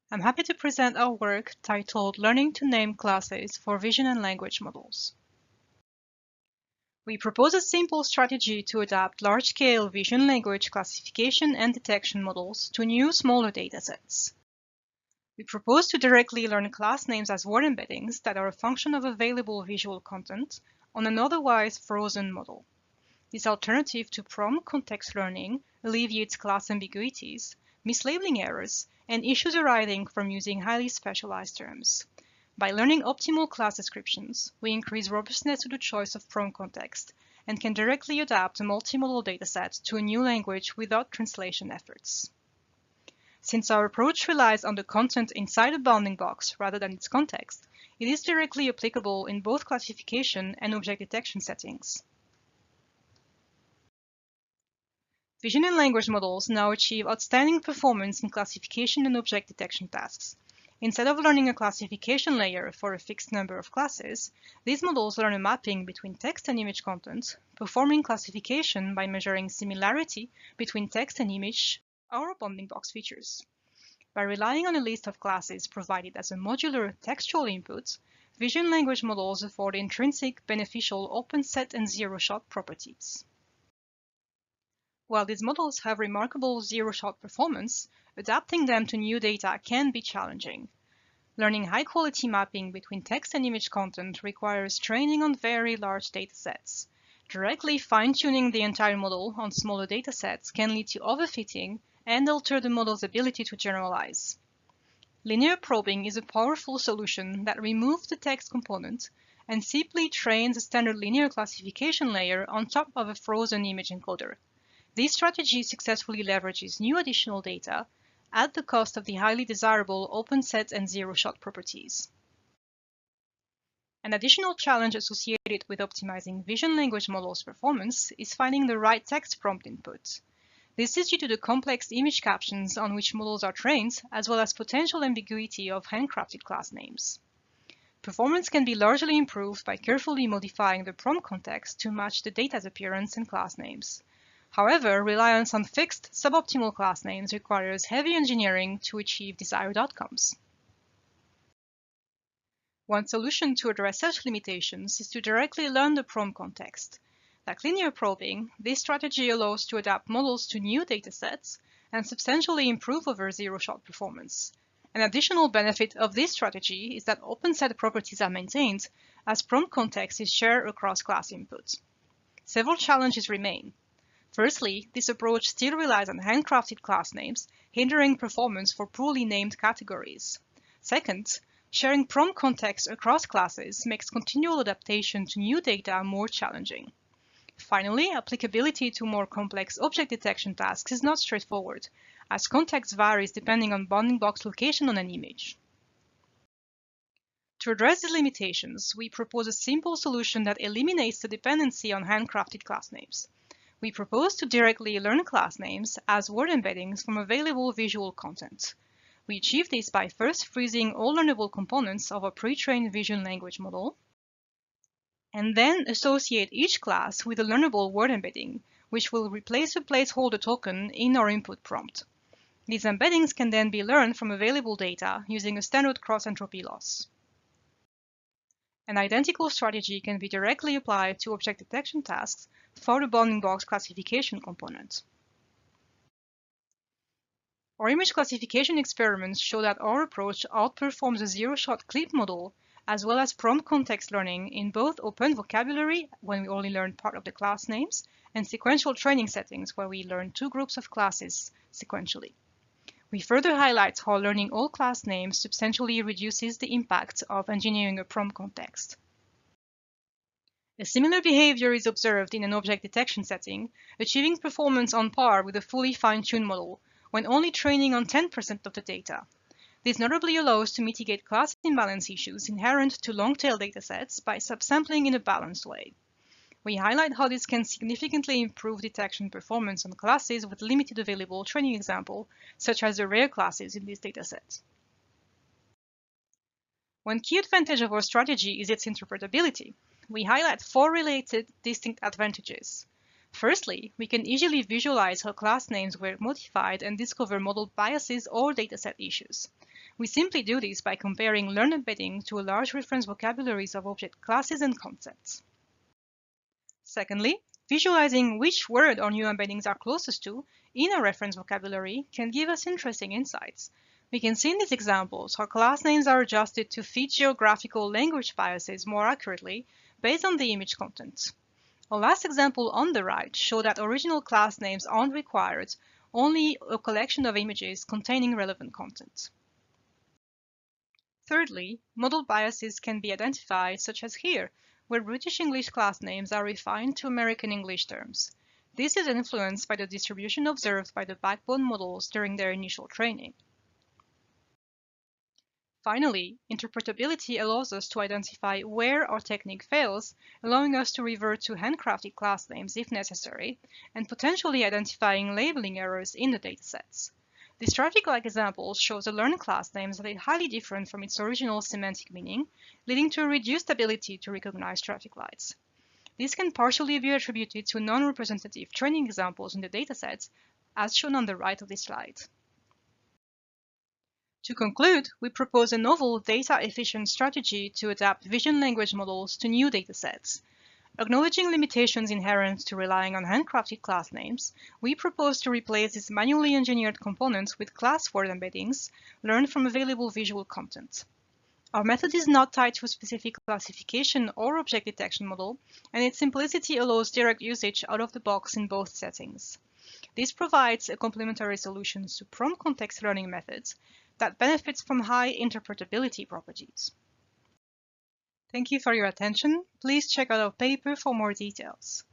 I'm happy to present our work titled Learning to Name Classes for Vision and Language Models. We propose a simple strategy to adapt large-scale vision language classification and detection models to new, smaller datasets. We propose to directly learn class names as word embeddings that are a function of available visual content on an otherwise frozen model. This alternative to prompt context learning alleviates class ambiguities, mislabeling errors, and issues arising from using highly specialized terms. By learning optimal class descriptions, we increase robustness to the choice of prompt context and can directly adapt a multimodal dataset to a new language without translation efforts. Since our approach relies on the content inside a bounding box rather than its context, it is directly applicable in both classification and object detection settings. Vision and language models now achieve outstanding performance in classification and object detection tasks. Instead of learning a classification layer for a fixed number of classes, these models learn a mapping between text and image content, performing classification by measuring similarity between text and image or bounding box features. By relying on a list of classes provided as a modular textual input, vision language models afford intrinsic, beneficial open set and zero-shot properties. While these models have remarkable zero-shot performance, adapting them to new data can be challenging. Learning high-quality mapping between text and image content requires training on very large datasets. Directly fine-tuning the entire model on smaller datasets can lead to overfitting and alter the model's ability to generalize. Linear probing is a powerful solution that removes the text component and simply trains a standard linear classification layer on top of a frozen image encoder. This strategy successfully leverages new additional data at the cost of the highly desirable open set and zero-shot properties. An additional challenge associated with optimizing vision language models' performance is finding the right text prompt input. This is due to the complex image captions on which models are trained, as well as potential ambiguity of handcrafted class names. Performance can be largely improved by carefully modifying the prompt context to match the data's appearance and class names. However, reliance on fixed, suboptimal class names requires heavy engineering to achieve desired outcomes. One solution to address such limitations is to directly learn the prompt context. Like linear probing, this strategy allows to adapt models to new datasets and substantially improve over zero-shot performance. An additional benefit of this strategy is that open set properties are maintained as prompt context is shared across class inputs. Several challenges remain. Firstly, this approach still relies on handcrafted class names, hindering performance for poorly named categories. Second, sharing prompt context across classes makes continual adaptation to new data more challenging. Finally, applicability to more complex object detection tasks is not straightforward, as context varies depending on bounding box location on an image. To address these limitations, we propose a simple solution that eliminates the dependency on handcrafted class names. We propose to directly learn class names as word embeddings from available visual content. We achieve this by first freezing all learnable components of a pre-trained vision language model, and then associate each class with a learnable word embedding, which will replace a placeholder token in our input prompt. These embeddings can then be learned from available data using a standard cross-entropy loss. An identical strategy can be directly applied to object detection tasks for the bounding box classification component. Our image classification experiments show that our approach outperforms a zero-shot clip model as well as prompt context learning in both open vocabulary, when we only learn part of the class names, and sequential training settings, where we learn two groups of classes sequentially. We further highlight how learning all class names substantially reduces the impact of engineering a prompt context. A similar behavior is observed in an object detection setting, achieving performance on par with a fully fine-tuned model when only training on 10% of the data. This notably allows to mitigate class imbalance issues inherent to long-tail datasets by subsampling in a balanced way. We highlight how this can significantly improve detection performance on classes with limited available training example, such as the rare classes in this dataset. One key advantage of our strategy is its interpretability. We highlight four related distinct advantages. Firstly, we can easily visualize how class names were modified and discover model biases or dataset issues. We simply do this by comparing learned embeddings to a large reference vocabularies of object classes and concepts. Secondly, visualizing which word or new embeddings are closest to in a reference vocabulary can give us interesting insights. We can see in these examples how class names are adjusted to fit geographical language biases more accurately based on the image content. Our last example on the right shows that original class names aren't required, only a collection of images containing relevant content. Thirdly, model biases can be identified, such as here, where British English class names are refined to American English terms. This is influenced by the distribution observed by the backbone models during their initial training. Finally, interpretability allows us to identify where our technique fails, allowing us to revert to handcrafted class names if necessary, and potentially identifying labeling errors in the datasets. This traffic-like example shows a learned class name that is highly different from its original semantic meaning, leading to a reduced ability to recognize traffic lights. This can partially be attributed to non-representative training examples in the datasets, as shown on the right of this slide. To conclude, we propose a novel data-efficient strategy to adapt vision language models to new datasets. Acknowledging limitations inherent to relying on handcrafted class names, we propose to replace these manually engineered components with class word embeddings learned from available visual content. Our method is not tied to a specific classification or object detection model, and its simplicity allows direct usage out of the box in both settings. This provides a complementary solution to prompt context learning methods that benefits from high interpretability properties. Thank you for your attention. Please check out our paper for more details.